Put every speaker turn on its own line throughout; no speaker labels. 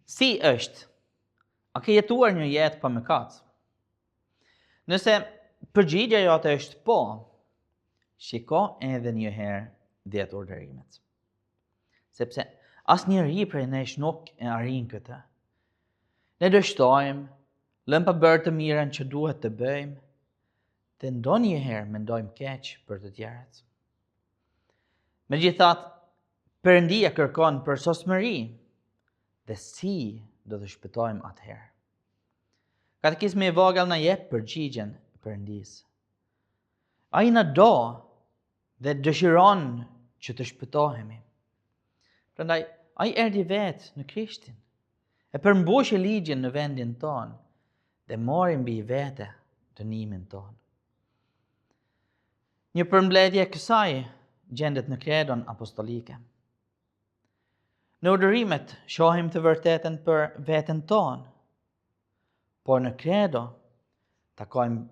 Si është? A ke jetuar një jetë pa mëkat? Nëse përgjigja jote është po, shiko edhe një herë 10 urdhërimet. Sepse asnjëri prej nesh nuk e arrin këtë. Ne dështojmë, lëm pa bërë të mirën që duhet të bëjmë, dhe ndonjëherë mendojmë keq për të tjerët. Megjithatë, Perëndia kërkon për sosmëri, dhe si do të shpëtojmë atëherë? Katekizmi i vogël na jep përgjigjen e Perëndisë. Ai na do dhe dëshiron që të shpëtohemi. Prandaj, ai erdhi vetë në Krishtin, e përmbushi ligjin në vendin tonë dhe mori mbi vete dënimin tonë. Një përmbledhje e kësaj gjendet në kredon apostolike. Në urdhërimet shohim të vërtetën për veten tonë, por në kredo takojmë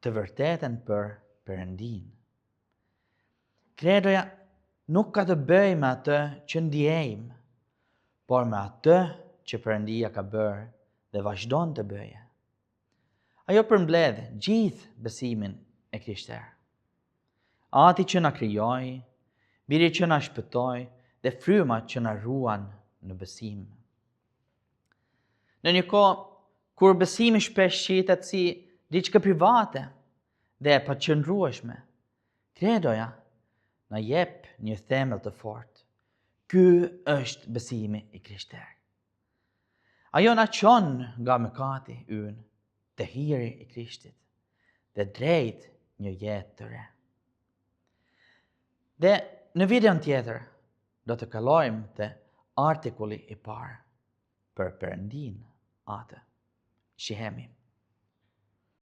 të vërtetën për Perëndin. Kredoja nuk ka të bëjë me atë që ndjejmë, por me atë që Perëndia ka bërë dhe vazhdon të bëjë. Ajo përmbledh gjithë besimin e krishterë. Ati që na krijoi, Biri që na shpëtoi dhe frymat që na ruan në besim. Në një kohë kur besimi shpesh shitet si diçka private dhe e paqëndrueshme, kredoja na jep një themel të fortë. Ky është besimi i krishterë. Ajo na çon nga mëkati ynë te hiri i Krishtit dhe drejt një jetë të re. Dhe në videon tjetër do të kalojmë te artikulli i parë për Perëndin atë. Shihemi.